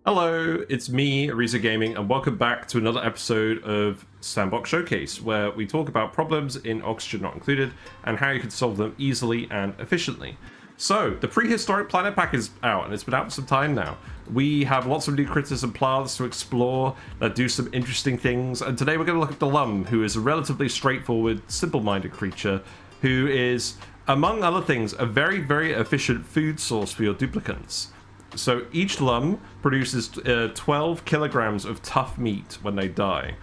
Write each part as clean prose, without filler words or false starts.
Hello, it's me, Ariza Gaming, and welcome back to another episode of Sandbox Showcase, where we talk about problems in Oxygen Not Included and how you can solve them easily and efficiently. So, the Prehistoric Planet Pack is out, and it's been out for some time now. We have lots of new critters and plants to explore that do some interesting things, and today we're going to look at the Lumb, who is a relatively straightforward, simple-minded creature, who is, among other things, a very, very efficient food source for your duplicants. So each Lumb produces 12 kilograms of tough meat when they die,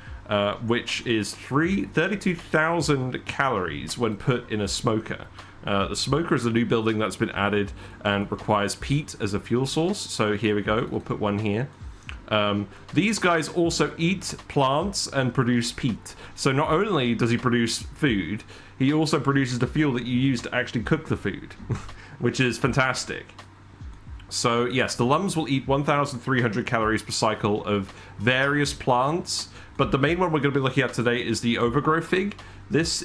which is 32,000 calories when put in a smoker. The smoker is a new building that's been added and requires peat as a fuel source. So here we go, we'll put one here. These guys also eat plants and produce peat. So not only does he produce food, he also produces the fuel that you use to actually cook the food, which is fantastic. So yes, the Lumbs will eat 1,300 calories per cycle of various plants, but the main one we're going to be looking at today is the Ovagro fig. This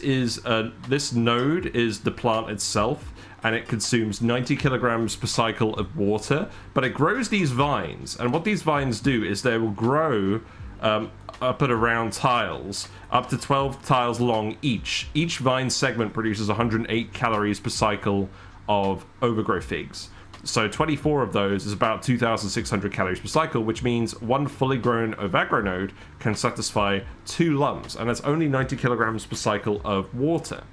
node is the plant itself, and it consumes 90 kilograms per cycle of water, but it grows these vines, and what these vines do is they will grow up and around tiles, up to 12 tiles long each. Each vine segment produces 108 calories per cycle of Ovagro figs. So 24 of those is about 2,600 calories per cycle, which means one fully grown Ovagro node can satisfy 2 Lumbs, and that's only 90 kilograms per cycle of water.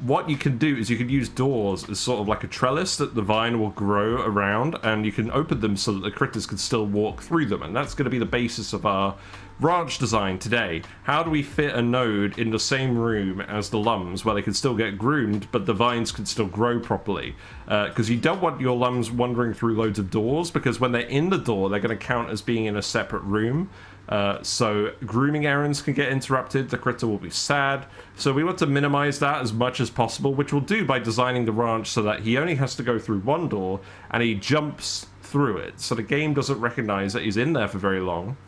What you can do is you can use doors as sort of like a trellis that the vine will grow around, and you can open them so that the critters can still walk through them, and that's going to be the basis of our ranch design today. How do we fit a node in the same room as the Lumbs where they can still get groomed but the vines can still grow properly? Because you don't want your Lumbs wandering through loads of doors, because when they're in the door they're going to count as being in a separate room. So grooming errands can get interrupted, the critter will be sad. So we want to minimize that as much as possible, which we'll do by designing the ranch so that he only has to go through one door and he jumps through it. So the game doesn't recognize that he's in there for very long,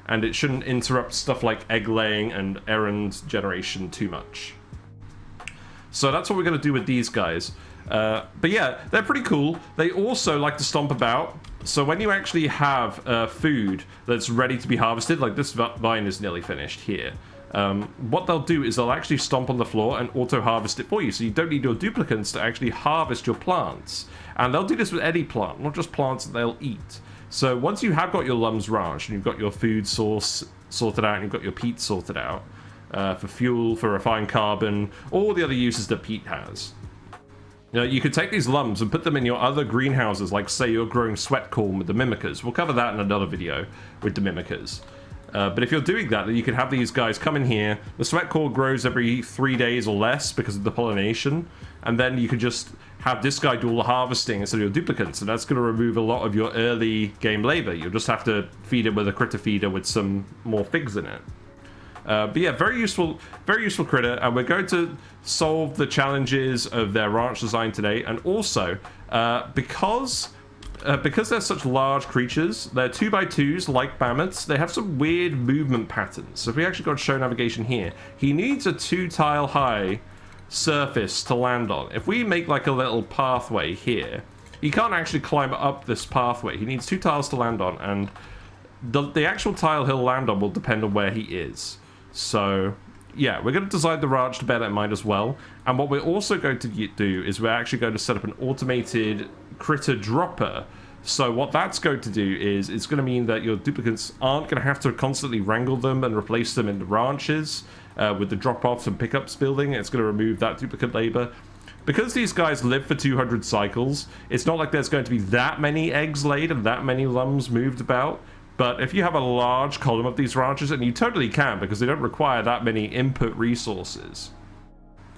and it shouldn't interrupt stuff like egg laying and errand generation too much. So that's what we're going to do with these guys. But yeah, they're pretty cool. They also like to stomp about. So when you actually have food that's ready to be harvested, like this vine is nearly finished here, what they'll do is they'll actually stomp on the floor and auto-harvest it for you. So you don't need your duplicants to actually harvest your plants. And they'll do this with any plant, not just plants that they'll eat. So once you have got your Lumbs ranch and you've got your food source sorted out and you've got your peat sorted out for fuel, for refined carbon, all the other uses that peat has, you could take these Lumbs and put them in your other greenhouses, like say you're growing sweat corn with the mimickers. We'll cover that in another video with the mimickers. But if you're doing that, then you could have these guys come in here. The sweat corn grows every 3 days or less because of the pollination, and then you could just have this guy do all the harvesting instead of your duplicants, and that's going to remove a lot of your early game labor. You'll just have to feed it with a critter feeder with some more figs in it. But yeah, very useful critter, and we're going to solve the challenges of their ranch design today. And also, because they're such large creatures, they're 2x2s like mammoths, they have some weird movement patterns. So if we actually go to show navigation here, he needs a 2-tile high surface to land on. If we make like a little pathway here, he can't actually climb up this pathway. He needs 2 tiles to land on, and the actual tile he'll land on will depend on where he is. So yeah, we're going to design the ranch to bear that in mind as well. And what we're also going to do is we're actually going to set up an automated critter dropper. So what that's going to do is it's going to mean that your duplicants aren't going to have to constantly wrangle them and replace them in the ranches with the drop-offs and pickups building. It's going to remove that duplicate labor. Because these guys live for 200 cycles, it's not like there's going to be that many eggs laid and that many Lumbs moved about. But if you have a large column of these ranches, and you totally can because they don't require that many input resources,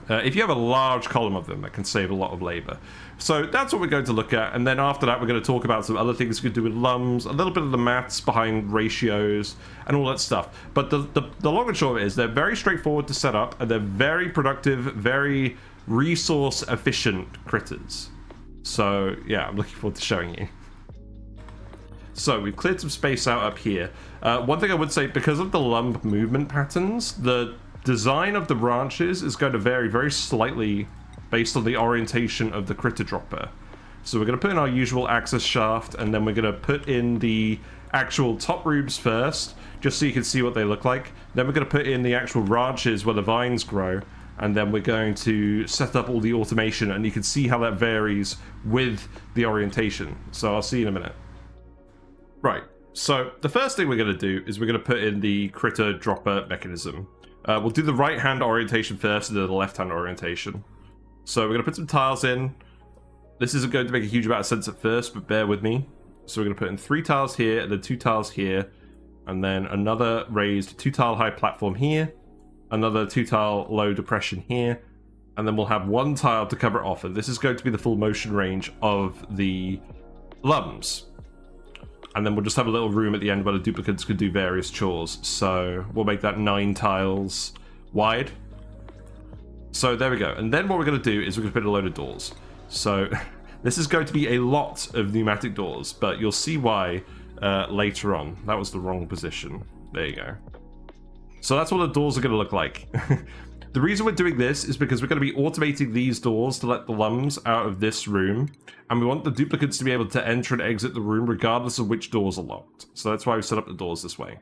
if you have a large column of them, that can save a lot of labor. So that's what we're going to look at, and then after that we're going to talk about some other things you could do with Lumbs, a little bit of the maths behind ratios and all that stuff. But the long and short of it is they're very straightforward to set up, and they're very productive, very resource efficient critters. So yeah, I'm looking forward to showing you. So we've cleared some space out up here. One thing I would say, because of the Lumb movement patterns, the design of the ranches is going to vary very slightly based on the orientation of the critter dropper. So we're going to put in our usual access shaft, and then we're going to put in the actual top rooms first, just so you can see what they look like. Then we're going to put in the actual ranches where the vines grow, and then we're going to set up all the automation, and you can see how that varies with the orientation. So I'll see you in a minute. Right, so the first thing we're going to do is we're going to put in the critter dropper mechanism. We'll do the right-hand orientation first, and then the left-hand orientation. So we're going to put some tiles in. This isn't going to make a huge amount of sense at first, but bear with me. So we're going to put in 3 tiles here, and then 2 tiles here, and then another raised 2-tile high platform here, another 2-tile low depression here, and then we'll have 1 tile to cover it off. And this is going to be the full motion range of the Lumbs. And then we'll just have a little room at the end where the duplicants could do various chores. So we'll make that 9 tiles wide. So there we go. And then what we're going to do is we're going to put a load of doors. So this is going to be a lot of pneumatic doors, but you'll see why later on. That was the wrong position. There you go. So that's what the doors are going to look like. The reason we're doing this is because we're going to be automating these doors to let the Lumbs out of this room, and we want the duplicants to be able to enter and exit the room regardless of which doors are locked. So that's why we set up the doors this way.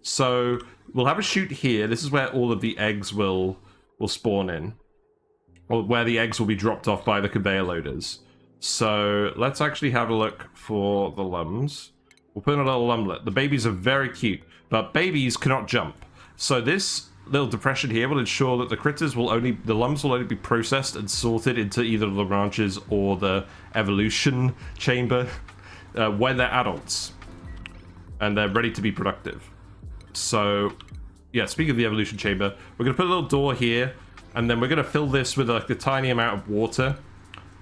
So we'll have a chute here. This is where all of the eggs will spawn in, or where the eggs will be dropped off by the conveyor loaders. So let's actually have a look for the Lumbs. We'll put in a little lumblet. The babies are very cute, but babies cannot jump. So this little depression here will ensure that the Lumbs will only be processed and sorted into either the ranches or the evolution chamber when they're adults and they're ready to be productive. So yeah, speaking of the evolution chamber, we're going to put a little door here, and then we're going to fill this with like a tiny amount of water.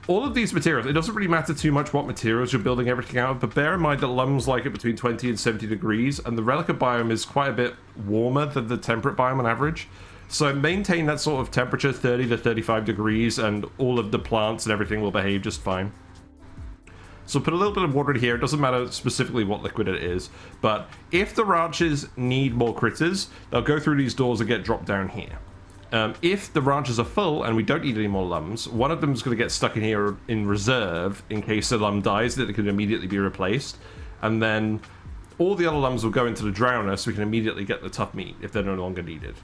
All of these materials, it doesn't really matter too much what materials you're building everything out of, but bear in mind that Lumbs like it between 20 and 70 degrees, and the Relica biome is quite a bit warmer than the temperate biome on average. So maintain that sort of temperature, 30 to 35 degrees, and all of the plants and everything will behave just fine. So put a little bit of water in here. It doesn't matter specifically what liquid it is, but if the ranches need more critters, they'll go through these doors and get dropped down here. If the ranches are full and we don't need any more Lumbs, one of them is going to get stuck in here in reserve in case the Lumb dies, that it can immediately be replaced. And then all the other Lumbs will go into the drowner so we can immediately get the tough meat if they're no longer needed.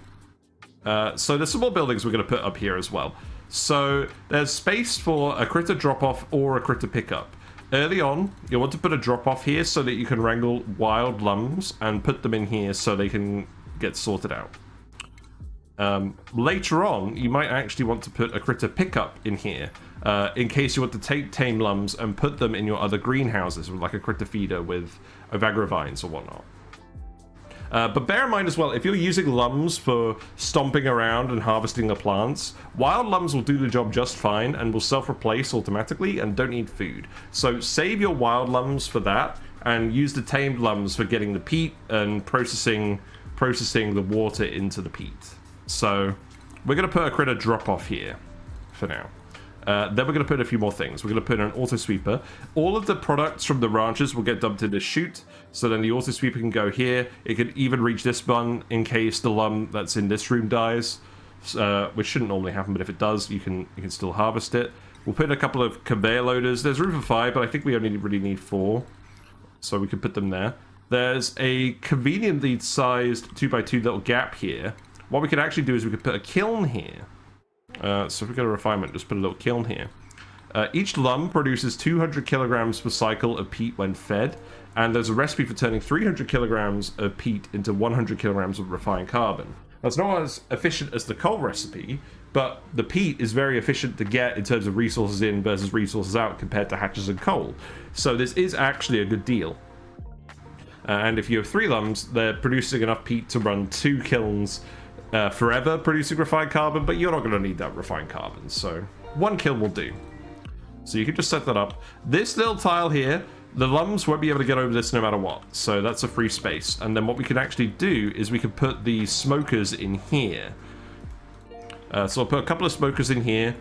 So there's some more buildings we're going to put up here as well. So there's space for a critter drop-off or a critter pickup. Early on, you'll want to put a drop-off here so that you can wrangle wild Lumbs and put them in here so they can get sorted out. Later on, you might actually want to put a critter pickup in here in case you want to take tame Lumbs and put them in your other greenhouses with like a critter feeder with Ovagro vines or whatnot. But bear in mind as well, if you're using Lumbs for stomping around and harvesting the plants, wild Lumbs will do the job just fine and will self-replace automatically and don't need food. So save your wild Lumbs for that and use the tamed Lumbs for getting the peat and processing the water into the peat. So we're going to put a critter drop-off here for now. Then we're going to put a few more things. We're going to put an auto sweeper. All of the products from the ranches will get dumped in this chute. So then the auto sweeper can go here. It could even reach this bun in case the Lumb that's in this room dies, which shouldn't normally happen. But if it does, you can still harvest it. We'll put in a couple of conveyor loaders. There's room for 5, but I think we only really need 4. So we can put them there. There's a conveniently sized 2x2 little gap here. What we could actually do is we could put a kiln here. So if we go to refinement, just put a little kiln here. Each Lumb produces 200 kilograms per cycle of peat when fed, and there's a recipe for turning 300 kilograms of peat into 100 kilograms of refined carbon. That's not as efficient as the coal recipe, but the peat is very efficient to get in terms of resources in versus resources out compared to hatches and coal. So this is actually a good deal. And if you have 3 Lumbs, they're producing enough peat to run 2 kilns forever producing refined carbon, but you're not going to need that refined carbon, so 1 kiln will do. So you can just set that up. This little tile here, the Lumbs won't be able to get over this no matter what, so that's a free space. And then what we can actually do is we can put the smokers in here. So I'll put a couple of smokers in here,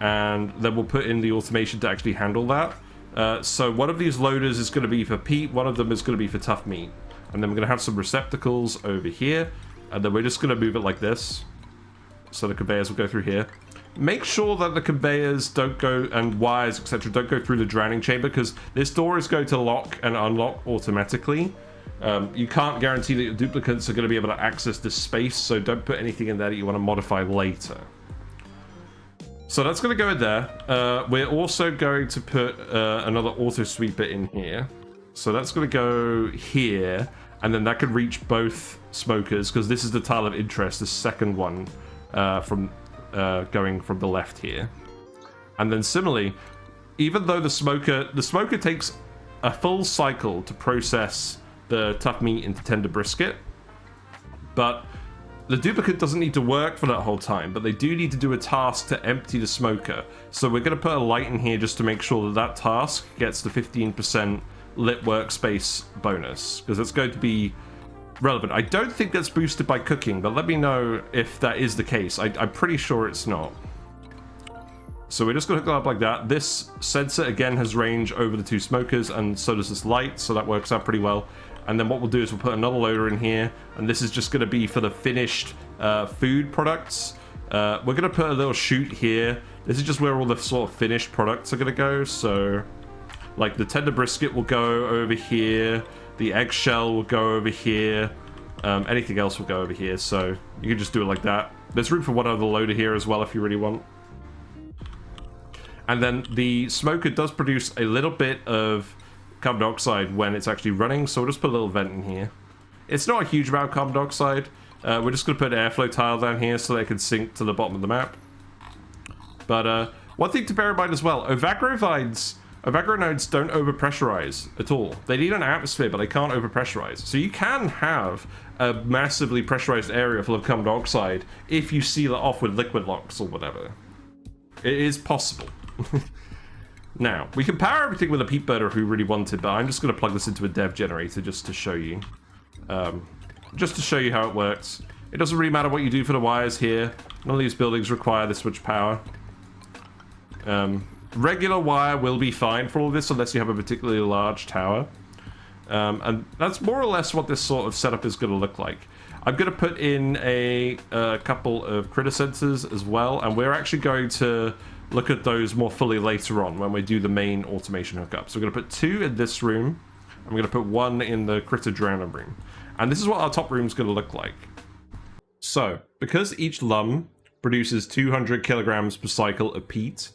and then we'll put in the automation to actually handle that. So one of these loaders is going to be for peat, one of them is going to be for tough meat. And then we're going to have some receptacles over here. And then we're just going to move it like this. So the conveyors will go through here. make sure that the conveyors don't go, and wires, etc., don't go through the drowning chamber, because this door is going to lock and unlock automatically. You can't guarantee that your duplicants are going to be able to access this space, so don't put anything in there that you want to modify later. So that's going to go in there. We're also going to put another auto sweeper in here. So that's going to go here, and then that can reach both smokers, because this is the tile of interest, the second one from going from the left here. And then similarly, even though the smoker takes a full cycle to process the tough meat into tender brisket, but the duplicate doesn't need to work for that whole time, but they do need to do a task to empty the smoker. So we're going to put a light in here just to make sure that that task gets the 15% lit workspace bonus, because it's going to be relevant. I don't think that's boosted by cooking, but let me know if that is the case. I'm pretty sure it's not. So we're just going to hook it up like that. This sensor, again, has range over the two smokers, and so does this light, so that works out pretty well. And then what we'll do is we'll put another loader in here, and this is just going to be for the finished food products. We're going to put a little chute here. This is just where all the sort of finished products are going to go. So, like, the tender brisket will go over here. The eggshell will go over here. Anything else will go over here. So you can just do it like that. There's room for one other loader here as well if you really want. And then the smoker does produce a little bit of carbon dioxide when it's actually running, so we'll just put a little vent in here. It's not a huge amount of carbon dioxide. We're just going to put an airflow tile down here so they can sink to the bottom of the map. But one thing to bear in mind as well, Ovagro nodes don't overpressurize at all. They need an atmosphere, but they can't overpressurize. So you can have a massively pressurized area full of carbon dioxide if you seal it off with liquid locks or whatever. It is possible. Now, we can power everything with a peat burner if we really wanted, but I'm just going to plug this into a dev generator just to show you. Just to show you how it works. It doesn't really matter what you do for the wires here. None of these buildings require this much power. Regular wire will be fine for all this unless you have a particularly large tower. And that's more or less what this sort of setup is going to look like. I'm going to put in a couple of critter sensors as well, and we're actually going to look at those more fully later on when we do the main automation hookup. So we're going to put 2 in this room, and we're going to put 1 in the critter drowner room. And this is what our top room is going to look like. So, because each lum produces 200 kilograms per cycle of peat,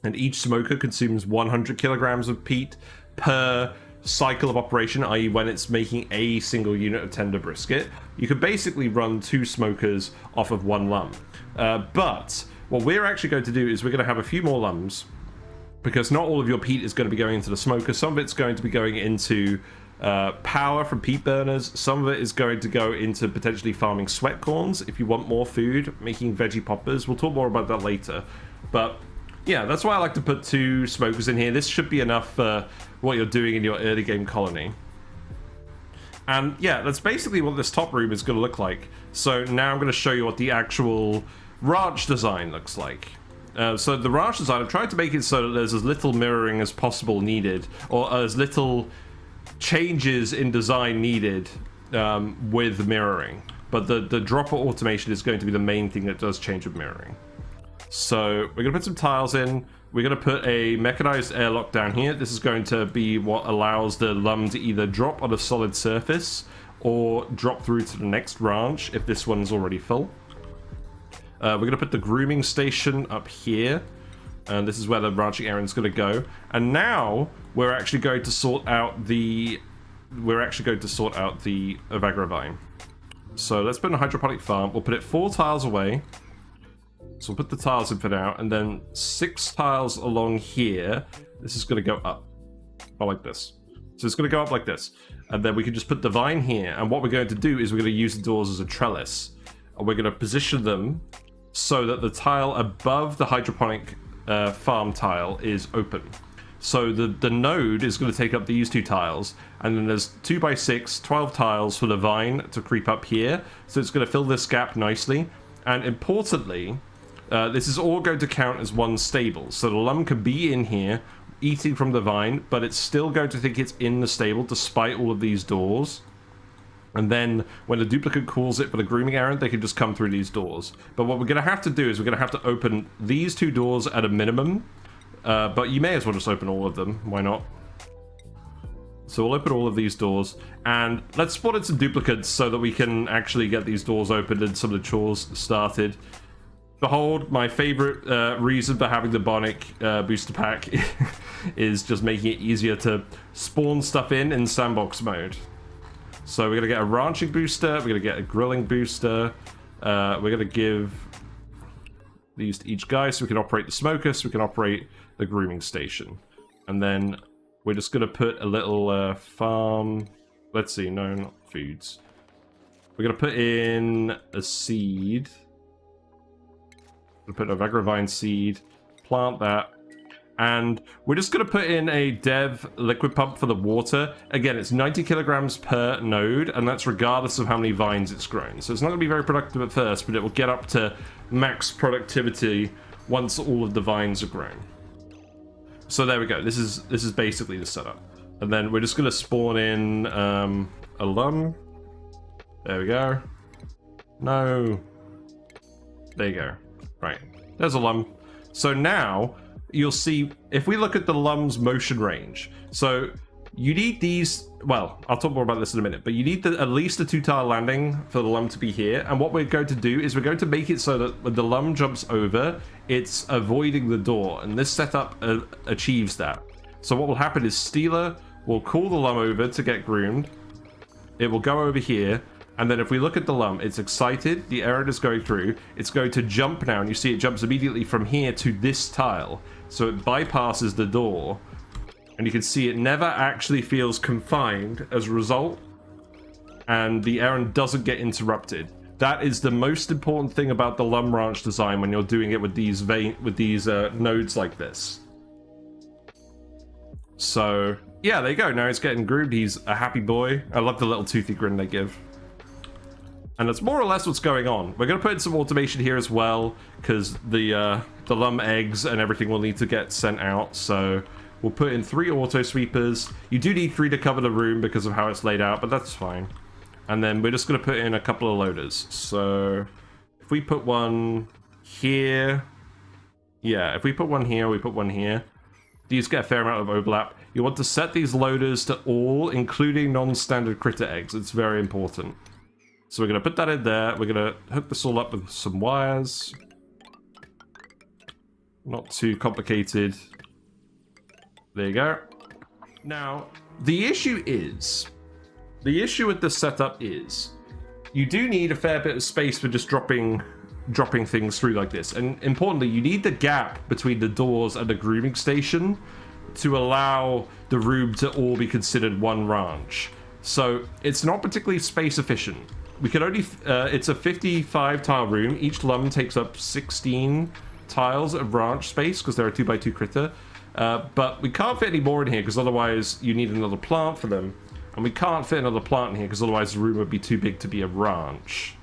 and each smoker consumes 100 kilograms of peat per cycle of operation, i.e. when it's making a single unit of tender brisket, you could basically run 2 smokers off of 1 lum. But what we're actually going to do is we're going to have a few more lums, because not all of your peat is going to be going into the smoker. Some of it's going to be going into power from peat burners. Some of it is going to go into potentially farming sweat corns if you want more food, making veggie poppers. We'll talk more about that later. But yeah, that's why I like to put 2 smokers in here. This should be enough for what you're doing in your early game colony. And yeah, that's basically what this top room is going to look like. So now I'm going to show you what the actual ranch design looks like. So the ranch design, I've tried to make it so that there's as little mirroring as possible needed, or as little changes in design needed with mirroring. But the dropper automation is going to be the main thing that does change with mirroring. So we're going to put some tiles in. We're going to put a mechanized airlock down here. This is going to be what allows the lum to either drop on a solid surface or drop through to the next ranch if this one's already full. We're going to put the grooming station up here, and this is where the ranching errand's going to go. And now we're actually going to sort out the Ovagro vine. So let's put in a hydroponic farm. We'll put it 4 tiles away. So we'll put the tiles in for now, and then 6 tiles along here. This is going to go up, or like this. So it's going to go up like this, and then we can just put the vine here. And what we're going to do is we're going to use the doors as a trellis, and we're going to position them so that the tile above the hydroponic farm tile is open. So the node is going to take up these 2 tiles, and then there's 2x6, 12 tiles for the vine to creep up here. So it's going to fill this gap nicely. And importantly, this is all going to count as one stable. So the lum can be in here eating from the vine, but it's still going to think it's in the stable despite all of these doors. And then when the duplicant calls it for the grooming errand, they can just come through these doors. But what we're going to have to do is we're going to have to open these 2 doors at a minimum. But you may as well just open all of them. Why not? So we'll open all of these doors. And let's spawn in some duplicants so that we can actually get these doors opened and some of the chores started. Behold, my favorite reason for having the Bionic booster pack is just making it easier to spawn stuff in sandbox mode. So we're going to get a ranching booster, we're going to get a grilling booster, we're going to give these to each guy so we can operate the smoker, so we can operate the grooming station. And then we're just going to put a little farm, let's see, no, not foods. We're going to put in a seed. We'll put a Ovagro vine seed, plant that. And we're just going to put in a dev liquid pump for the water. Again, it's 90 kilograms per node, and that's regardless of how many vines it's grown. So it's not going to be very productive at first, but it will get up to max productivity once all of the vines are grown. So there we go. This is basically the setup. And then we're just going to spawn in a Lumb. There we go. No. There you go. Right. There's a Lumb. So now you'll see, if we look at the Lumb's motion range, so you need these, well, I'll talk more about this in a minute, but you need at least a 2-tile landing for the Lumb to be here. And what we're going to do is we're going to make it so that when the Lumb jumps over, it's avoiding the door. And this setup achieves that. So what will happen is Stealer will call the Lumb over to get groomed. It will go over here. And then if we look at the Lumb, it's excited, the errand is going through, it's going to jump now, and you see it jumps immediately from here to this tile. So it bypasses the door, and you can see it never actually feels confined as a result, and the errand doesn't get interrupted. That is the most important thing about the Lumb Ranch design when you're doing it with these nodes like this. So, yeah, there you go, now it's getting groomed, he's a happy boy. I love the little toothy grin they give. And that's more or less what's going on. We're going to put in some automation here as well, because the Lumb eggs and everything will need to get sent out. So we'll put in 3 auto sweepers. You do need 3 to cover the room because of how it's laid out, but that's fine. And then we're just going to put in a couple of loaders. So if we put one here, yeah, if we put one here, we put one here. These get a fair amount of overlap. You want to set these loaders to all, including non-standard critter eggs. It's very important. So we're going to put that in there. We're going to hook this all up with some wires. Not too complicated. There you go. Now, the issue with the setup is, you do need a fair bit of space for just dropping things through like this. And importantly, you need the gap between the doors and the grooming station to allow the room to all be considered one ranch. So it's not particularly space efficient. We can only, it's a 55 tile room. Each Lumb takes up 16 tiles of ranch space because they're a 2x2 critter. But we can't fit any more in here because otherwise you need another plant for them. And we can't fit another plant in here because otherwise the room would be too big to be a ranch.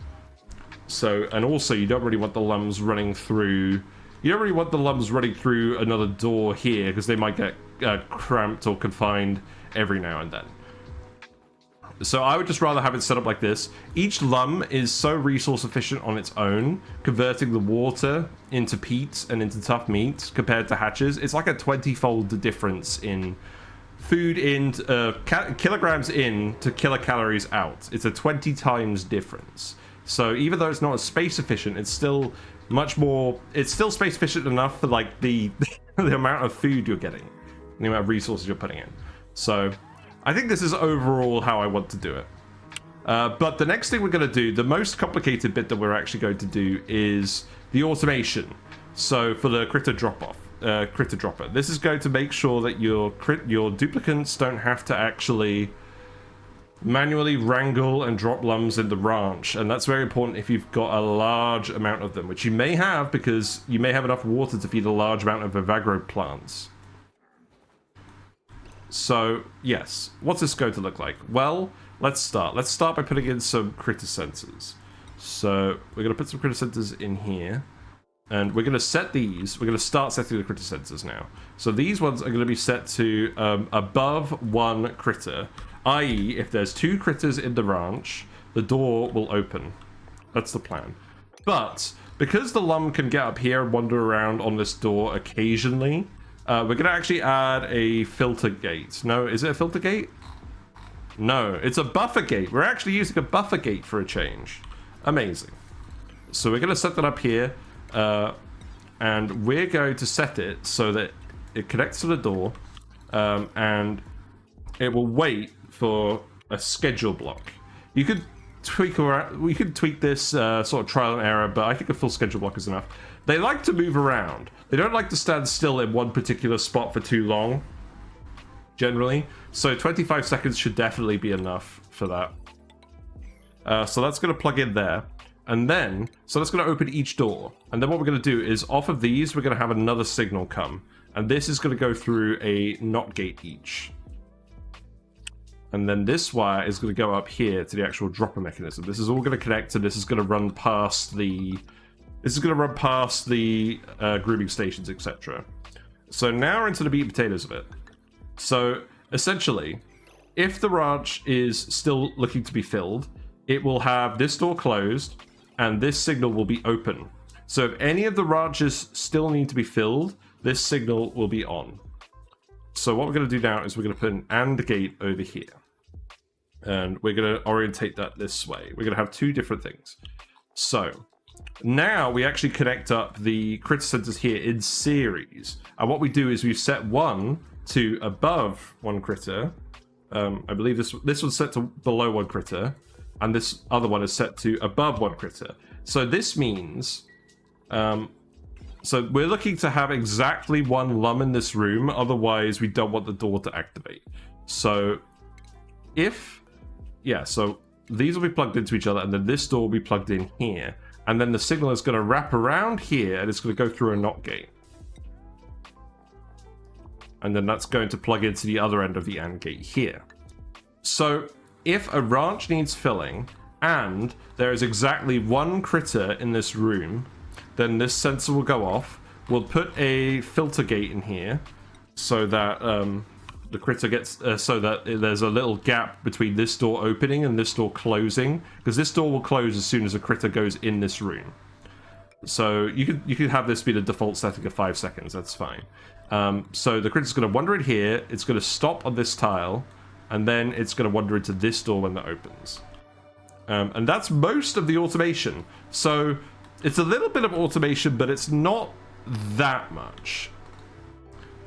So, and also you don't really want the Lumbs running through, another door here because they might get cramped or confined every now and then. So I would just rather have it set up like this. Each Lumb is so resource efficient on its own, converting the water into peat and into tough meat compared to hatches. It's like a 20-fold difference in food in, kilograms in to kilocalories out. It's a 20 times difference. So even though it's not as space efficient, it's still much more, it's still space efficient enough for like the amount of food you're getting, the amount of resources you're putting in. So I think this is overall how I want to do it. But the next thing we're going to do, the most complicated bit that we're actually going to do is the automation. So for the critter dropper, this is going to make sure that your duplicants don't have to actually manually wrangle and drop Lumbs in the ranch. And that's very important if you've got a large amount of them, which you may have because you may have enough water to feed a large amount of Ovagro plants. So, yes. What's this going to look like? Well, let's start. Let's start by putting in some critter sensors. So, we're going to put some critter sensors in here. And we're going to set these. We're going to start setting the critter sensors now. So, these ones are going to be set to above 1 critter. i.e. if there's 2 critters in the ranch, the door will open. That's the plan. But because the Lumb can get up here and wander around on this door occasionally, we're going to actually add a filter gate. No, is it a filter gate? No, it's a buffer gate. We're actually using a buffer gate for a change. Amazing. So we're going to set that up here, and we're going to set it so that it connects to the door, and it will wait for a schedule block. You could tweak around, we could tweak this sort of trial and error, but I think a full schedule block is enough. They like to move around. They don't like to stand still in one particular spot for too long, generally. So 25 seconds should definitely be enough for that. So that's going to plug in there. And then, so that's going to open each door. And then what we're going to do is off of these, we're going to have another signal come. And this is going to go through a NOT gate each. And then this wire is going to go up here to the actual dropper mechanism. This is all going to connect, and this is going to run past the... grooming stations, etc. So now we're into the meat and potatoes of it. So essentially, if the ranch is still looking to be filled, it will have this door closed, and this signal will be open. So if any of the ranches still need to be filled, this signal will be on. So what we're going to do now is we're going to put an AND gate over here. And we're going to orientate that this way. We're going to have 2 different things. So now we actually connect up the critter centers here in series. And what we do is we've set one to above one critter. I believe this one's set to below one critter. And this other one is set to above one critter. So this means... so we're looking to have exactly 1 Lumb in this room. Otherwise, we don't want the door to activate. So if... yeah, so these will be plugged into each other. And then this door will be plugged in here. And then the signal is going to wrap around here, and it's going to go through a NOT gate. And then that's going to plug into the other end of the AND gate here. So if a ranch needs filling, and there is exactly 1 critter in this room, then this sensor will go off. We'll put a filter gate in here, so that the critter gets, so that there's a little gap between this door opening and this door closing, because this door will close as soon as a critter goes in this room. So you could have this be the default setting of 5 seconds. That's fine. So the critter's going to wander in here. It's going to stop on this tile, and then it's going to wander into this door when that opens. And that's most of the automation. So it's a little bit of automation, but it's not that much.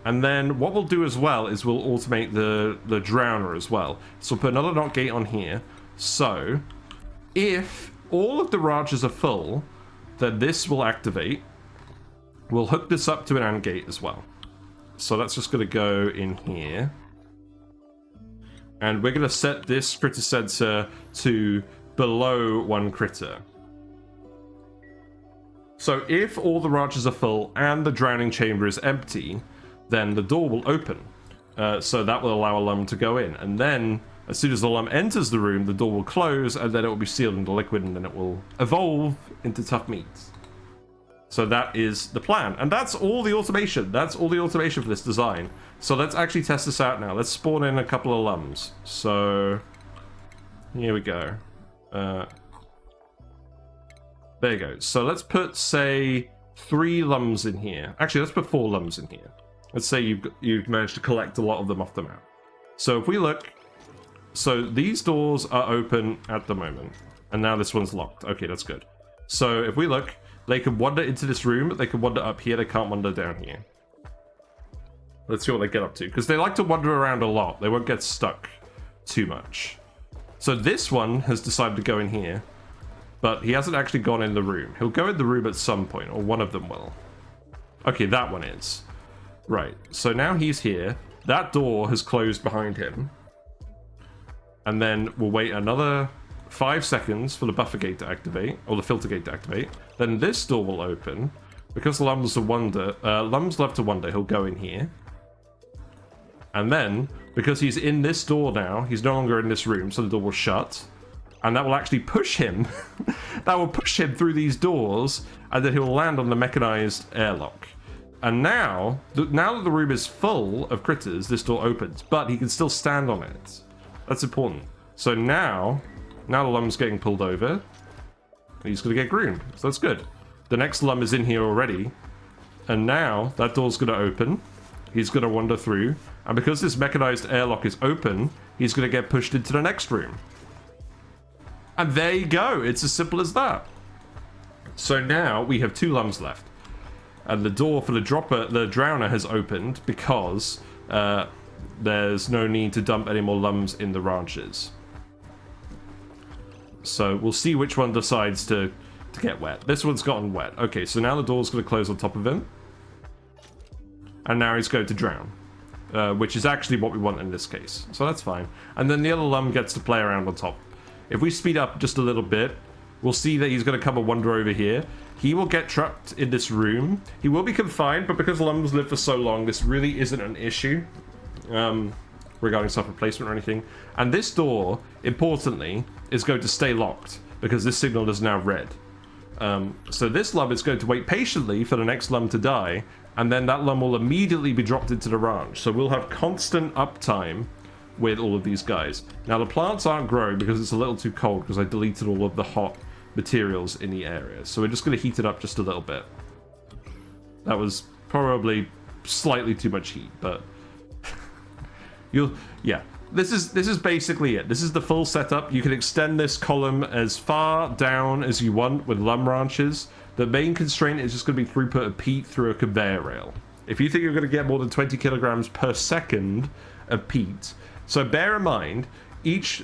And then what we'll do as well is we'll automate the drowner as well. So we'll put another NOT gate on here. So if all of the ranches are full, then this will activate. We'll hook this up to an AND gate as well. So that's just going to go in here. And we're going to set this critter sensor to below 1 critter. So if all the ranches are full and the drowning chamber is empty, then the door will open. So that will allow a Lumb to go in. And then, as soon as the Lumb enters the room, the door will close, and then it will be sealed into liquid, and then it will evolve into tough meat. So that is the plan. And that's all the automation. That's all the automation for this design. So let's actually test this out now. Let's spawn in a couple of Lumbs. So, here we go. There you go. So let's put, say, 3 Lumbs in here. Actually, let's put 4 Lumbs in here. Let's say you've managed to collect a lot of them off the map. So if we look, so these doors are open at the moment, and now this one's locked. Okay, that's good. So if we look, they can wander into this room, they can wander up here, they can't wander down here. Let's see what they get up to, because they like to wander around a lot. They won't get stuck too much. So this one has decided to go in here, but he hasn't actually gone in the room. He'll go in the room at some point, or one of them will. Okay, that one is. Right, so now he's here. That door has closed behind him. And then we'll wait another 5 seconds for the buffer gate to activate, or the filter gate to activate. Then this door will open. Because the Lumbs love to wander, he'll go in here. And then, because he's in this door now, he's no longer in this room, so the door will shut. And that will actually push him. That will push him through these doors, and then he'll land on the mechanized airlock. And now that the room is full of critters, this door opens, but he can still stand on it. That's important. So now the Lumb's getting pulled over. He's going to get groomed. So that's good. The next Lumb is in here already. And now that door's going to open. He's going to wander through. And because this mechanized airlock is open, he's going to get pushed into the next room. And there you go. It's as simple as that. So now we have 2 Lumbs left. And the door for the drowner has opened because there's no need to dump any more Lumbs in the ranches. So we'll see which one decides to get wet. This one's gotten wet. Okay, so now the door's going to close on top of him. And now he's going to drown. Which is actually what we want in this case. So that's fine. And then the other Lumb gets to play around on top. If we speed up just a little bit, we'll see that he's going to come and wander over here. He will get trapped in this room. He will be confined, but because Lumbs live for so long, this really isn't an issue regarding self-replacement or anything. And this door, importantly, is going to stay locked because this signal is now red. So this Lumb is going to wait patiently for the next Lumb to die, and then that Lumb will immediately be dropped into the ranch. So we'll have constant uptime with all of these guys. Now the plants aren't growing because it's a little too cold because I deleted all of the hot materials in the area. So we're just going to heat it up just a little bit. That was probably slightly too much heat, but yeah. This is basically it. This is the full setup. You can extend this column as far down as you want with Lumb Ranches. The main constraint is just going to be throughput of peat through a conveyor rail. If you think you're going to get more than 20 kilograms per second of peat, so bear in mind, each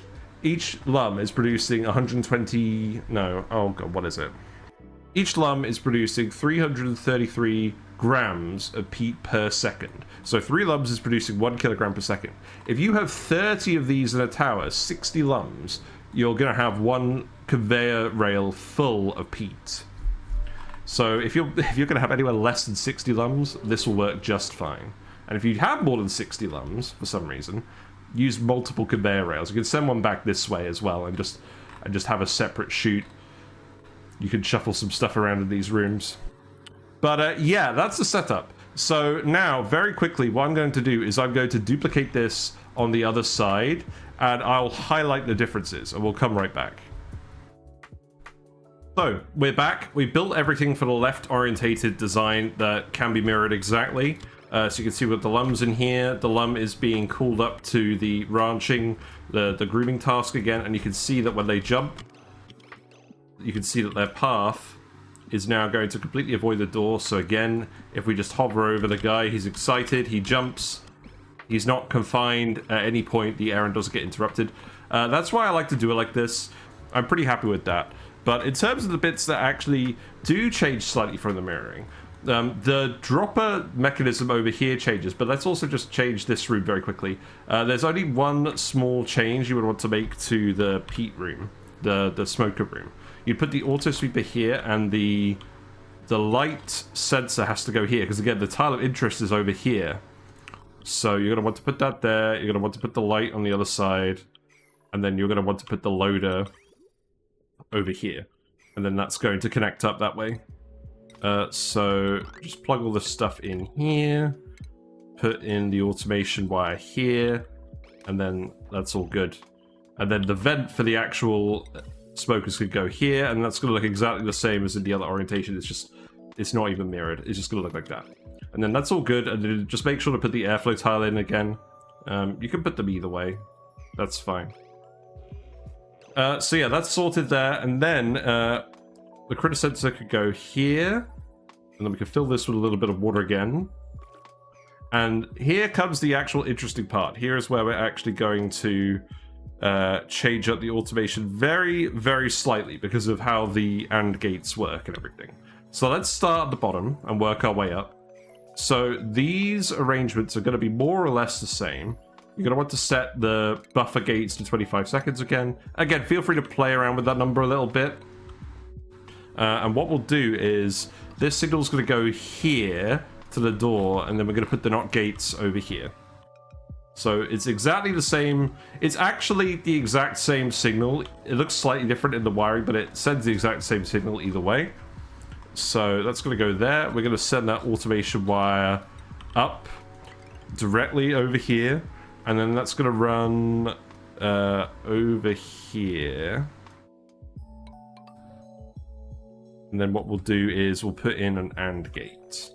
Lumb is producing 120... No, oh god, what is it? Each Lumb is producing 333 grams of peat per second. So 3 Lumbs is producing 1 kilogram per second. If you have 30 of these in a tower, 60 Lumbs, you're going to have 1 conveyor rail full of peat. So if you're going to have anywhere less than 60 Lumbs, this will work just fine. And if you have more than 60 Lumbs, for some reason, use multiple conveyor rails. You can send one back this way as well and just have a separate chute. You can shuffle some stuff around in these rooms. But yeah, that's the setup. So now, very quickly, what I'm going to do is I'm going to duplicate this on the other side, and I'll highlight the differences, and we'll come right back. So, we're back. We built everything for the left-orientated design that can be mirrored exactly. So you can see with the Lumbs in here, the Lumb is being called up to the ranching, the grooming task again, and you can see that when they jump, you can see that their path is now going to completely avoid the door. So again, if we just hover over the guy, he's excited, he jumps, he's not confined at any point, the errand doesn't get interrupted. That's why I like to do it like this. I'm pretty happy with that. But in terms of the bits that actually do change slightly from the mirroring, the dropper mechanism over here changes, but let's also just change this room very quickly. There's only one small change you would want to make to the peat room, the smoker room. You'd put the auto sweeper here, and the light sensor has to go here, because again, the tile of interest is over here. So you're going to want to put that there, you're going to want to put the light on the other side, and then you're going to want to put the loader over here. And then that's going to connect up that way. So just plug all this stuff in here, put in the automation wire here, and then that's all good. And then the vent for the actual smokers could go here, and that's going to look exactly the same as in the other orientation. It's not even mirrored. It's just going to look like that. And then that's all good. And then just make sure to put the airflow tile in again. You can put them either way. That's fine. So yeah, that's sorted there. And then the critter sensor could go here. And then we can fill this with a little bit of water again. And here comes the actual interesting part. Here is where we're actually going to change up the automation very, very slightly because of how the AND gates work and everything. So let's start at the bottom and work our way up. So these arrangements are going to be more or less the same. You're going to want to set the buffer gates to 25 seconds again. Again, feel free to play around with that number a little bit. And what we'll do is this signal is going to go here to the door, and then we're going to put the NOT gates over here. So it's exactly the same. It's actually the exact same signal. It looks slightly different in the wiring, but it sends the exact same signal either way. So that's going to go there. We're going to send that automation wire up directly over here. And then that's going to run over here. And then what we'll do is we'll put in an AND gate.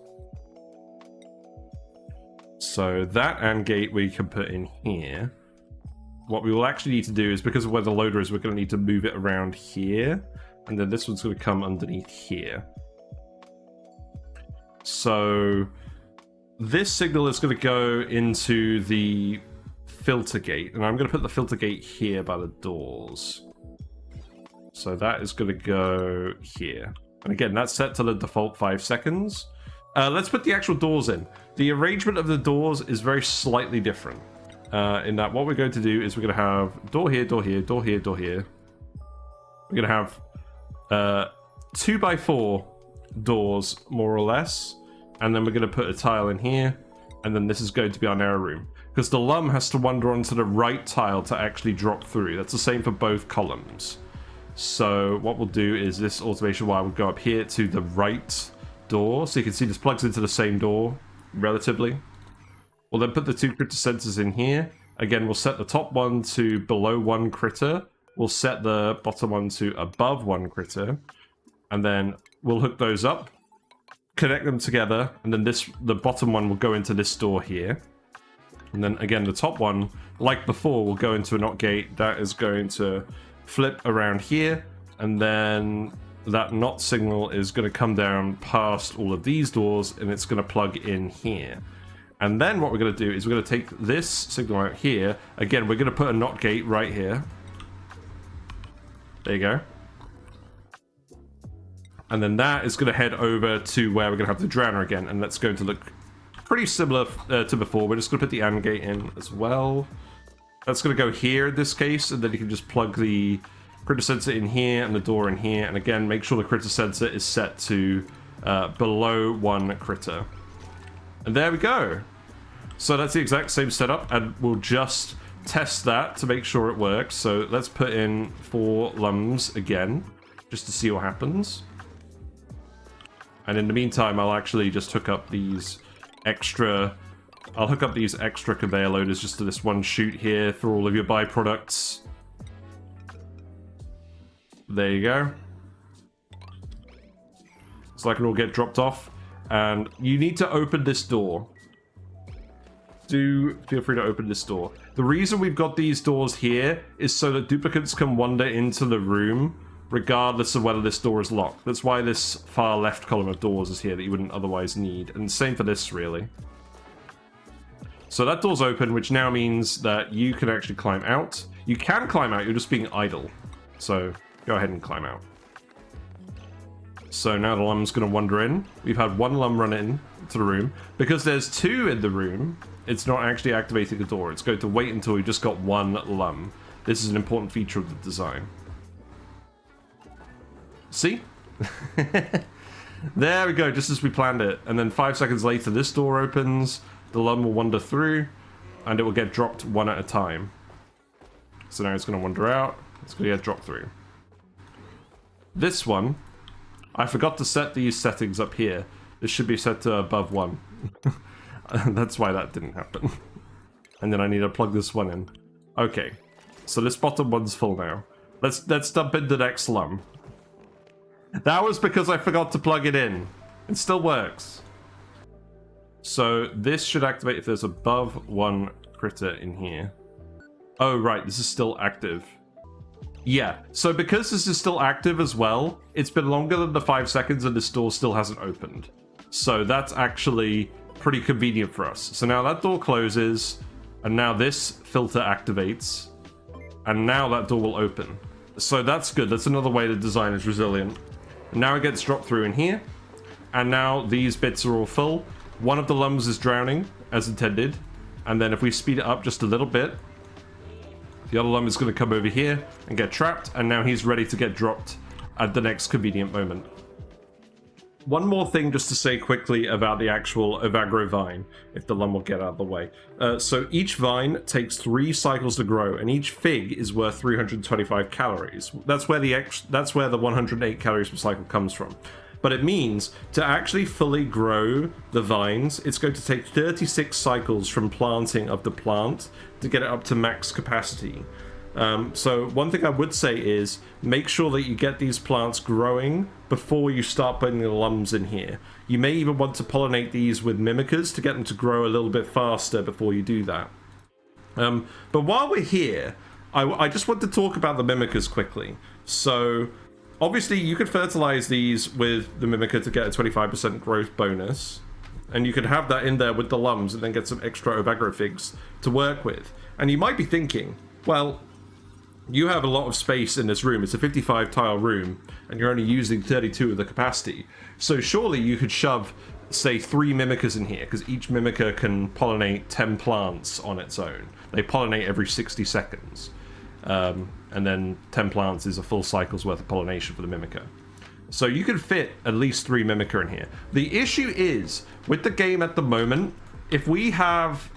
So that AND gate we can put in here. What we will actually need to do is, because of where the loader is, we're going to need to move it around here. And then this one's going to come underneath here. So this signal is going to go into the filter gate. And I'm going to put the filter gate here by the doors. So that is going to go here. And again, that's set to the default 5 seconds. Let's put the actual doors in. The arrangement of the doors is very slightly different. In that what we're going to do is we're going to have door here, door here, door here, door here. We're going to have 2x4 doors, more or less. And then we're going to put a tile in here. And then this is going to be our narrow room. Because the Lumb has to wander onto the right tile to actually drop through. That's the same for both columns. So what we'll do is this automation wire will go up here to the right door. So you can see this plugs into the same door, relatively. We'll then put the 2 critter sensors in here. Again, we'll set the top one to below 1 critter. We'll set the bottom one to above 1 critter. And then we'll hook those up, connect them together, and then the bottom one will go into this door here. And then again, the top one, like before, will go into a NOT gate. That is going to flip around here, and then that NOT signal is going to come down past all of these doors, and it's going to plug in here. And then what we're going to do is we're going to take this signal out here. Again, we're going to put a NOT gate right here. There you go. And then that is going to head over to where we're going to have the drowner again, and that's going to look pretty similar to before. We're just going to put the AND gate in as well. That's going to go here in this case, and then you can just plug the critter sensor in here and the door in here. And again, make sure the critter sensor is set to below 1 critter. And there we go. So that's the exact same setup, and we'll just test that to make sure it works. So let's put in 4 Lumbs again, just to see what happens. And in the meantime, I'll actually just hook up these extra... I'll hook up these extra conveyor loaders just to this one chute here for all of your byproducts. There you go. So that can all get dropped off. And you need to open this door. Do feel free to open this door. The reason we've got these doors here is so that duplicants can wander into the room regardless of whether this door is locked. That's why this far left column of doors is here that you wouldn't otherwise need. And same for this, really. So that door's open, which now means that you can actually climb out. You can climb out, you're just being idle. So go ahead and climb out. So now the Lumb's going to wander in. We've had 1 Lumb run in to the room. Because there's 2 in the room, it's not actually activating the door. It's going to wait until we've just got 1 Lumb. This is an important feature of the design. See? There we go, just as we planned it. And then 5 seconds later, this door opens. The Lumb will wander through, and it will get dropped 1 at a time. So now it's going to wander out. It's going to get dropped through. This one, I forgot to set these settings up here. This should be set to above 1. That's why that didn't happen. And then I need to plug this one in. Okay, so this bottom one's full now. Let's dump in the next Lumb. That was because I forgot to plug it in. It still works. So this should activate if there's above 1 critter in here. Oh, right, this is still active. Yeah, so because this is still active as well, it's been longer than the 5 seconds and this door still hasn't opened. So that's actually pretty convenient for us. So now that door closes, and now this filter activates, and now that door will open. So that's good. That's another way the design is resilient. And now it gets dropped through in here, and now these bits are all full. One of the Lumbs is drowning, as intended. And then if we speed it up just a little bit, the other Lumb is going to come over here and get trapped. And now he's ready to get dropped at the next convenient moment. One more thing just to say quickly about the actual Ovagro vine, if the Lumb will get out of the way. So each vine takes 3 cycles to grow, and each fig is worth 325 calories. That's where the 108 calories per cycle comes from. But it means to actually fully grow the vines, it's going to take 36 cycles from planting of the plant to get it up to max capacity. So one thing I would say is make sure that you get these plants growing before you start putting the Lumbs in here. You may even want to pollinate these with mimickers to get them to grow a little bit faster before you do that. But while we're here, I just want to talk about the mimickers quickly. So obviously you could fertilize these with the mimicker to get a 25% growth bonus. And you could have that in there with the Lumbs and then get some extra Ovagro figs to work with. And you might be thinking, well, you have a lot of space in this room. It's a 55 tile room and you're only using 32 of the capacity. So surely you could shove, say, 3 mimickers in here, because each mimicker can pollinate 10 plants on its own. They pollinate every 60 seconds. And then 10 plants is a full cycle's worth of pollination for the mimicker. So you can fit at least 3 mimicker in here. The issue is, with the game at the moment, if we have,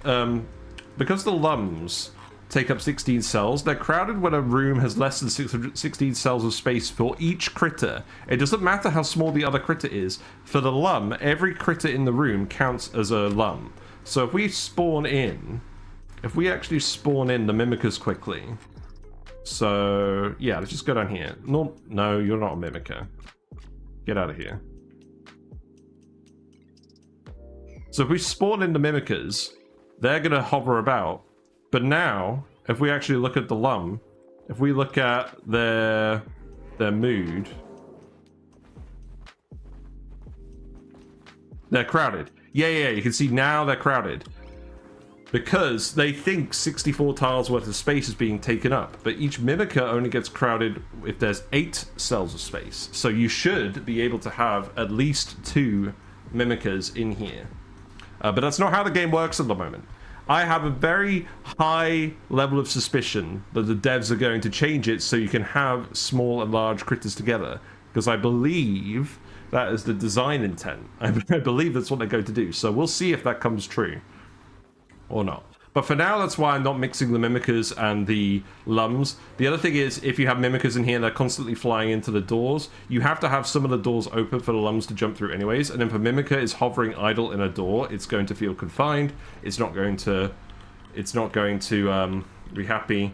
because the Lumbs take up 16 cells, they're crowded when a room has less than 16 cells of space for each critter. It doesn't matter how small the other critter is. For the Lumb, every critter in the room counts as a Lumb. So if we spawn in, if we actually spawn in the mimickers quickly, so yeah, let's just go down here. No, you're not a mimicker. Get out of here. So if we spawn in the mimickers, they're going to hover about. But now, if we actually look at the Lumb, if we look at their mood, they're crowded. Yeah, you can see now they're crowded. Because they think 64 tiles worth of space is being taken up, but each mimicker only gets crowded if there's 8 cells of space. So you should be able to have at least 2 mimickers in here. But that's not how the game works at the moment. I have a very high level of suspicion that the devs are going to change it so you can have small and large critters together, because I believe that is the design intent. I believe that's what they're going to do. So we'll see if that comes true or not. But for now, that's why I'm not mixing the mimickers and the Lumbs. The other thing is, if you have mimickers in here and they're constantly flying into the doors, you have to have some of the doors open for the Lumbs to jump through anyways. And if a mimicker is hovering idle in a door, it's going to feel confined. It's not going to be happy,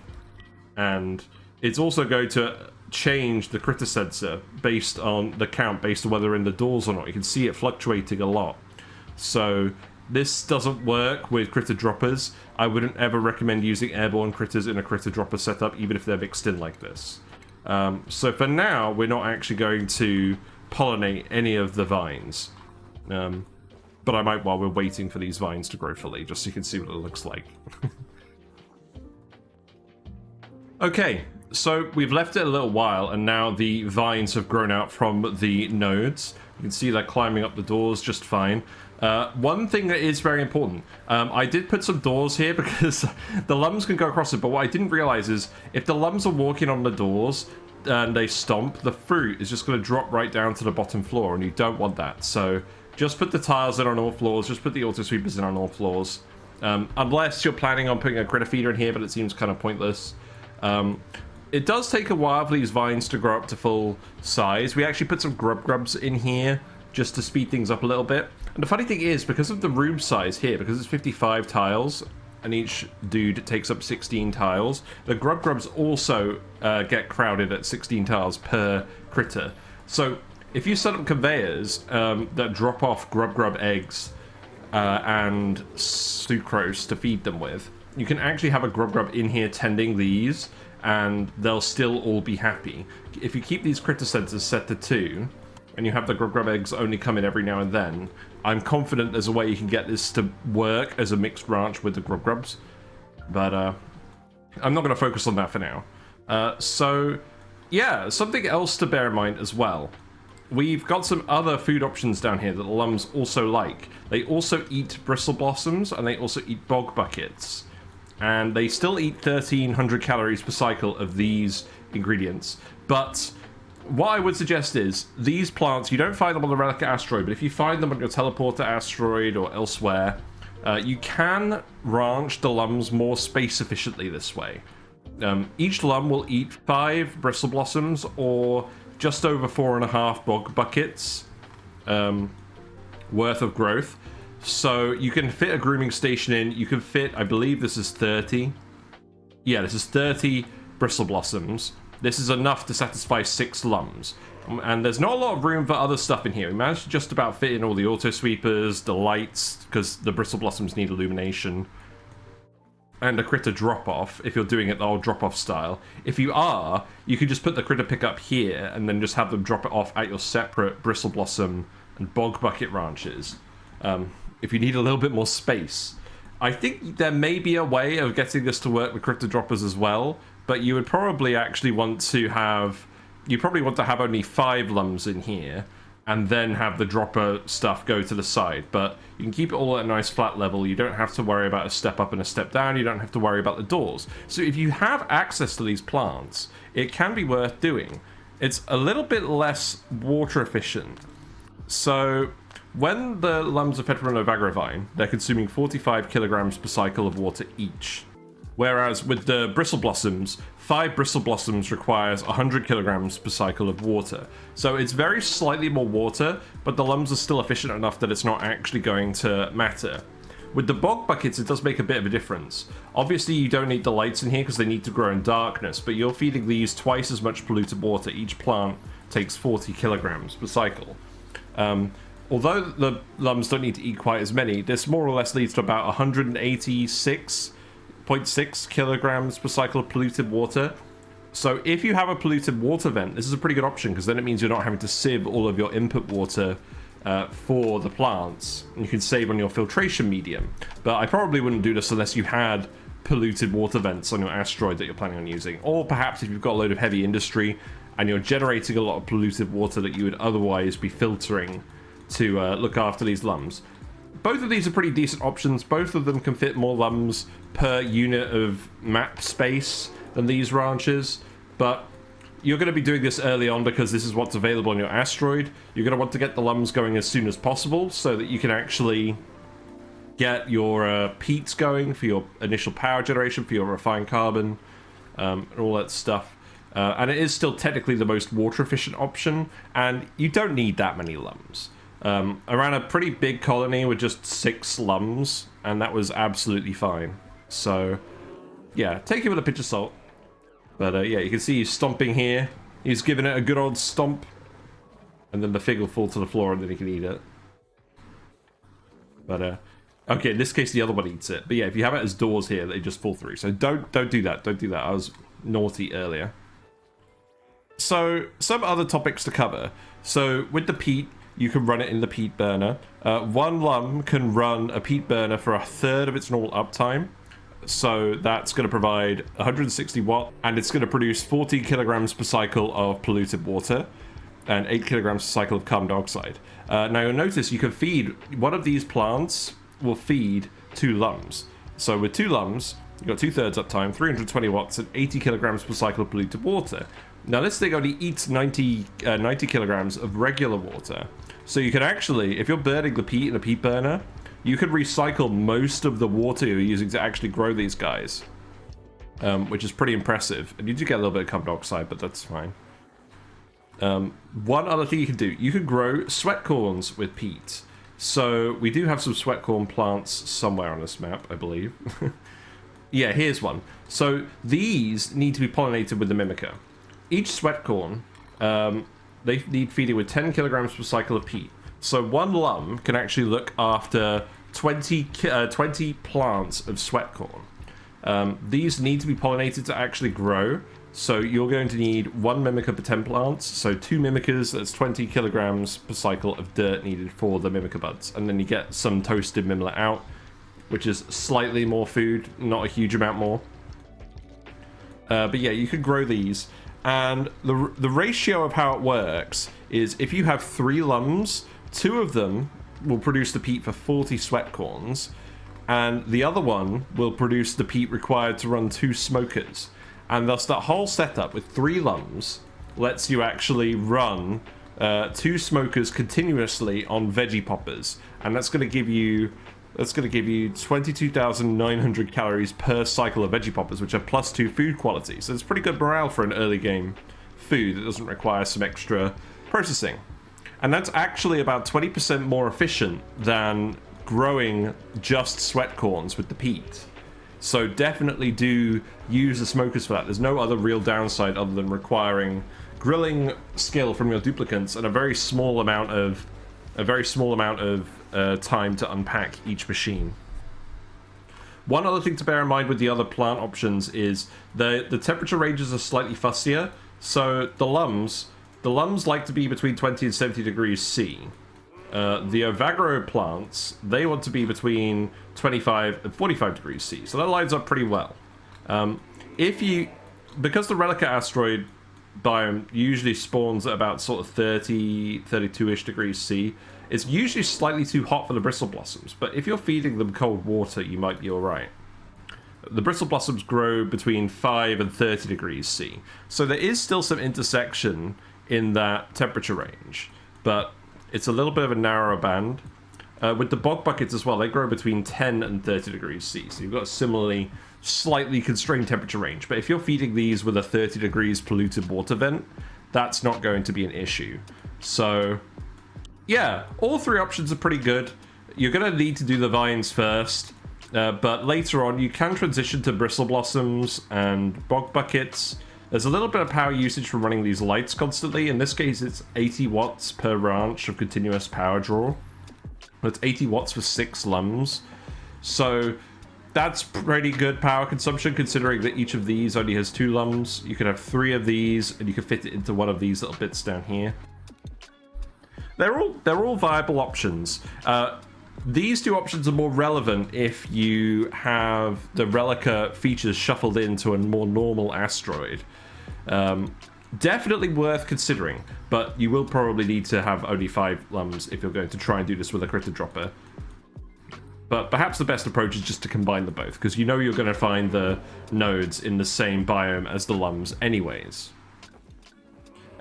and it's also going to change the critter sensor based on the count, based on whether they're in the doors or not. You can see it fluctuating a lot. So this doesn't work with critter droppers. I wouldn't ever recommend using airborne critters in a critter dropper setup, even if they're mixed in like this. So for now, we're not actually going to pollinate any of the vines. But I might while we're waiting for these vines to grow fully, just so you can see what it looks like. Okay, so we've left it a little while, and now the vines have grown out from the nodes. You can see they're climbing up the doors just fine. One thing that is very important, I did put some doors here because the Lumbs can go across it, but what I didn't realize is if the Lumbs are walking on the doors and they stomp, the fruit is just going to drop right down to the bottom floor, and you don't want that. So just put the tiles in on all floors, just put the auto sweepers in on all floors, unless you're planning on putting a critter feeder in here, but it seems kind of pointless. It does take a while for these vines to grow up to full size. We actually put some grubs in here just to speed things up a little bit. And the funny thing is, because of the room size here, because it's 55 tiles, and each dude takes up 16 tiles, the grubs also get crowded at 16 tiles per critter. So if you set up conveyors that drop off grub eggs and sucrose to feed them with, you can actually have a grub in here tending these, and they'll still all be happy. If you keep these critter sensors set to 2, and you have the grub eggs only come in every now and then, I'm confident there's a way you can get this to work as a mixed ranch with the grubs. But I'm not going to focus on that for now. So yeah, something else to bear in mind as well. We've got some other food options down here that the Lumbs also like. They also eat bristle blossoms, and they also eat bog buckets. And they still eat 1,300 calories per cycle of these ingredients. But what I would suggest is, these plants, you don't find them on the Relica asteroid, but if you find them on your teleporter asteroid or elsewhere, you can ranch the Lumbs more space efficiently this way. Each Lumb will eat 5 bristle blossoms, or just over 4.5 bog buckets worth of growth. So you can fit a grooming station in. You can fit, I believe this is 30. Yeah, this is 30 bristle blossoms, this is enough to satisfy 6 Lumbs. And there's not a lot of room for other stuff in here. We managed to just about fit in all the auto sweepers, the lights, because the bristle blossoms need illumination, and a critter drop-off, if you're doing it the old drop-off style. If you are, you can just put the critter pickup here, and then just have them drop it off at your separate bristle blossom and bog bucket ranches. If you need a little bit more space. I think there may be a way of getting this to work with critter droppers as well, but you would probably actually want to have... You probably want to have only 5 Lumbs in here, and then have the dropper stuff go to the side. But you can keep it all at a nice flat level. You don't have to worry about a step up and a step down. You don't have to worry about the doors. So if you have access to these plants, it can be worth doing. It's a little bit less water efficient. So when the Lumbs are fed from an Ovagro vine, they're consuming 45 kilograms per cycle of water each. Whereas with the bristle blossoms, 5 bristle blossoms requires 100 kilograms per cycle of water. So it's very slightly more water, but the Lumbs are still efficient enough that it's not actually going to matter. With the bog buckets, it does make a bit of a difference. Obviously, you don't need the lights in here because they need to grow in darkness, but you're feeding these twice as much polluted water. Each plant takes 40 kilograms per cycle. Although the Lumbs don't need to eat quite as many, this more or less leads to about 186.6 kilograms per cycle of polluted water. So if you have a polluted water vent, this is a pretty good option because then it means you're not having to sieve all of your input water for the plants. You can save on your filtration medium. But I probably wouldn't do this unless you had polluted water vents on your asteroid that you're planning on using. Or perhaps if you've got a load of heavy industry and you're generating a lot of polluted water that you would otherwise be filtering to look after these Lumbs. Both of these are pretty decent options. Both of them can fit more Lumbs per unit of map space than these ranches, but you're going to be doing this early on because this is what's available on your asteroid. You're going to want to get the Lumbs going as soon as possible so that you can actually get your peats going for your initial power generation, for your refined carbon, and all that stuff. And it is still technically the most water efficient option, and you don't need that many Lumbs. I ran a pretty big colony with just 6 Lumbs, and that was absolutely fine. So, yeah, take it with a pinch of salt. But yeah, you can see he's stomping here. He's giving it a good old stomp. And then the fig will fall to the floor and then he can eat it. But, okay, in this case the other one eats it. But yeah, if you have it as doors here, they just fall through. So don't do that. Don't do that. I was naughty earlier. So, some other topics to cover. So, with the peat, you can run it in the peat burner. 1 Lumb can run a peat burner for 1/3 of its normal uptime. So that's going to provide 160 watt, and it's going to produce 40 kilograms per cycle of polluted water and 8 kilograms per cycle of carbon dioxide. Now you'll notice you can feed, one of these plants will feed 2 Lumbs. So with 2 Lumbs, you've got 2/3 uptime, 320 watts, and 80 kilograms per cycle of polluted water. Now this thing only eats 90 kilograms of regular water. So you can actually, if you're burning the peat in a peat burner, you could recycle most of the water you're using to actually grow these guys, which is pretty impressive. And you do get a little bit of carbon dioxide, but that's fine. One other thing you can do, you can grow sweat corns with peat. So we do have some sweat corn plants somewhere on this map, I believe. Yeah, here's one. So these need to be pollinated with the mimica. Each sweat corn, they need feeding with 10 kilograms per cycle of peat. So 1 Lumb can actually look after 20 plants of sweat corn. These need to be pollinated to actually grow. So you're going to need 1 mimica per 10 plants. So 2 mimicas, that's 20 kilograms per cycle of dirt needed for the mimica buds. And then you get some toasted mimlet out, which is slightly more food, not a huge amount more. But yeah, you could grow these. And the ratio of how it works is if you have 3 Lumbs, 2 of them will produce the peat for 40 sweat corns, and the other one will produce the peat required to run 2 smokers. And thus that whole setup with 3 Lumbs lets you actually run 2 smokers continuously on veggie poppers, and that's going to give you 22,900 calories per cycle of veggie poppers, which are +2 food quality. So it's pretty good morale for an early game food that doesn't require some extra processing. And that's actually about 20% more efficient than growing just sweat corns with the peat. So definitely do use the smokers for that. There's no other real downside other than requiring grilling skill from your duplicants and a very small amount of time to unpack each machine. One other thing to bear in mind with the other plant options is the temperature ranges are slightly fussier. So the Lumbs like to be between 20 and 70 degrees C. The Ovagro plants, they want to be between 25 and 45 degrees C. So that lines up pretty well. Because the Relica asteroid biome usually spawns at about sort of 30, 32-ish degrees C, it's usually slightly too hot for the bristle blossoms, but if you're feeding them cold water, you might be alright. The bristle blossoms grow between 5 and 30 degrees C, so there is still some intersection in that temperature range, but it's a little bit of a narrower band. With the bog buckets as well, they grow between 10 and 30 degrees C, so you've got a similarly slightly constrained temperature range, but if you're feeding these with a 30 degrees polluted water vent, that's not going to be an issue. So yeah, all three options are pretty good. You're going to need to do the vines first, but later on you can transition to bristle blossoms and bog buckets. There's a little bit of power usage from running these lights constantly. In this case, it's 80 watts per ranch of continuous power draw. That's 80 watts for 6 Lumbs. So that's pretty good power consumption, considering that each of these only has 2 Lumbs. You could have 3 of these, and you could fit it into one of these little bits down here. They're all viable options. These two options are more relevant if you have the Relica features shuffled into a more normal asteroid. Definitely worth considering, but you will probably need to have only 5 Lumbs if you're going to try and do this with a critter dropper. But perhaps the best approach is just to combine them both, because you know you're going to find the nodes in the same biome as the Lumbs anyways.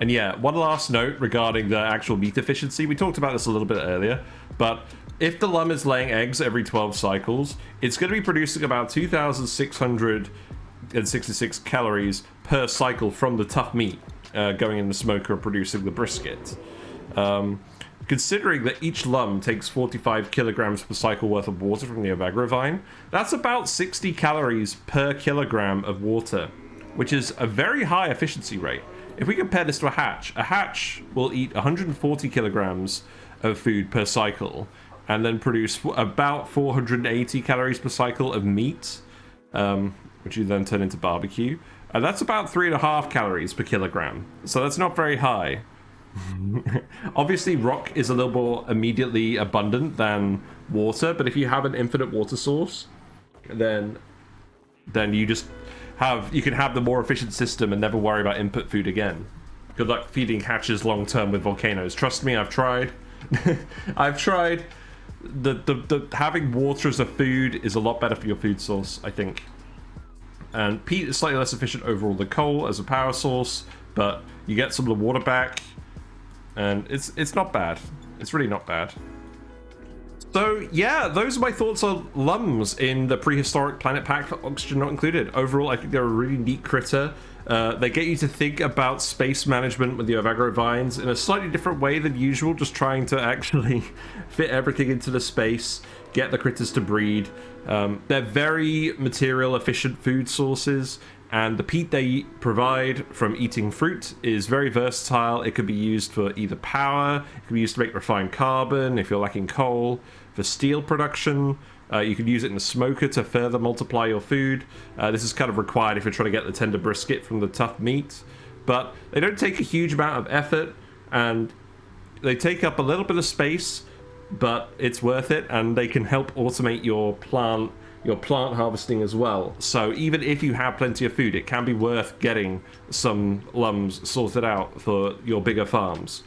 And yeah, one last note regarding the actual meat efficiency. We talked about this a little bit earlier, but if the Lumb is laying eggs every 12 cycles, it's going to be producing about 2,666 calories per cycle from the tough meat going in the smoker and producing the brisket. Considering that each Lumb takes 45 kilograms per cycle worth of water from the Ovagro vine, that's about 60 calories per kilogram of water, which is a very high efficiency rate. If we compare this to a hatch will eat 140 kilograms of food per cycle and then produce about 480 calories per cycle of meat, which you then turn into barbecue. And that's about 3.5 calories per kilogram. So that's not very high. Obviously, rock is a little more immediately abundant than water, but if you have an infinite water source, then you just you can have the more efficient system and never worry about input food again. Good luck feeding hatches long term with volcanoes. Trust me, I've tried. I've tried. The having water as a food is a lot better for your food source, I think. And peat is slightly less efficient overall than coal as a power source, but you get some of the water back, and it's not bad. It's really not bad. So yeah, those are my thoughts on Lumbs in the prehistoric planet pack for Oxygen Not Included. Overall, I think they're a really neat critter. They get you to think about space management with the Ovagro vines in a slightly different way than usual, just trying to actually fit everything into the space, get the critters to breed. They're very material efficient food sources, and the peat they provide from eating fruit is very versatile. It could be used for either power, it can be used to make refined carbon if you're lacking coal, for steel production. You can use it in a smoker to further multiply your food. This is kind of required if you're trying to get the tender brisket from the tough meat. But they don't take a huge amount of effort, and they take up a little bit of space, but it's worth it, and they can help automate your plant harvesting as well. So even if you have plenty of food, it can be worth getting some Lumbs sorted out for your bigger farms.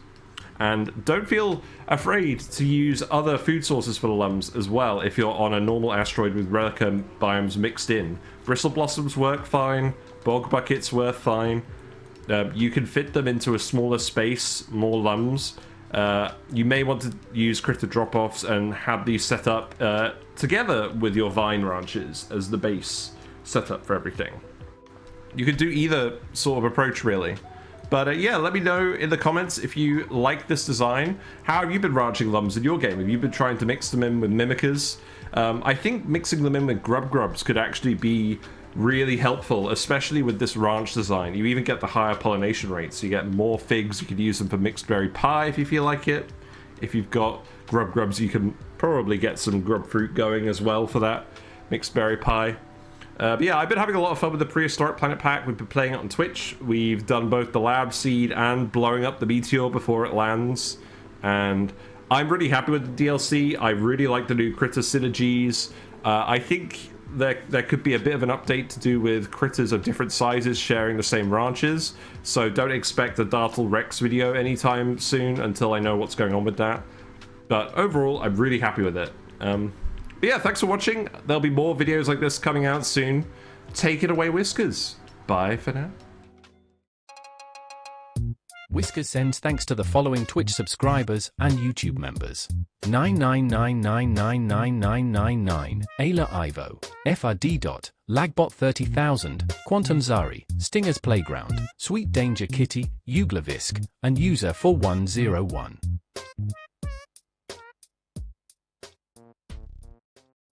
And don't feel afraid to use other food sources for the Lumbs as well if you're on a normal asteroid with Relica biomes mixed in. Bristle blossoms work fine, bog buckets work fine. You can fit them into a smaller space, more Lumbs. You may want to use critter drop-offs and have these set up together with your vine ranches as the base setup for everything. You could do either sort of approach, really. But yeah, let me know in the comments if you like this design. How have you been ranching Lumbs in your game? Have you been trying to mix them in with mimickers? I think mixing them in with grubs could actually be really helpful, especially with this ranch design. You even get the higher pollination rates. You get more figs. You could use them for mixed berry pie if you feel like it. If you've got grubs, you can probably get some grub fruit going as well for that mixed berry pie. But yeah, I've been having a lot of fun with the Prehistoric Planet Pack. We've been playing it on Twitch. We've done both the lab seed and blowing up the meteor before it lands. And I'm really happy with the DLC. I really like the new critter synergies. I think there could be a bit of an update to do with critters of different sizes sharing the same ranches. So don't expect a Dartle Rex video anytime soon until I know what's going on with that. But overall, I'm really happy with it. But yeah, thanks for watching. There'll be more videos like this coming out soon. Take it away, Whiskers. Bye for now. Whiskers sends thanks to the following Twitch subscribers and YouTube members: 999999999, Ayla Ivo, FRD. Lagbot 30,000, Quantum Zari, Stinger's Playground, Sweet Danger Kitty, Uglavisk, and User 4101.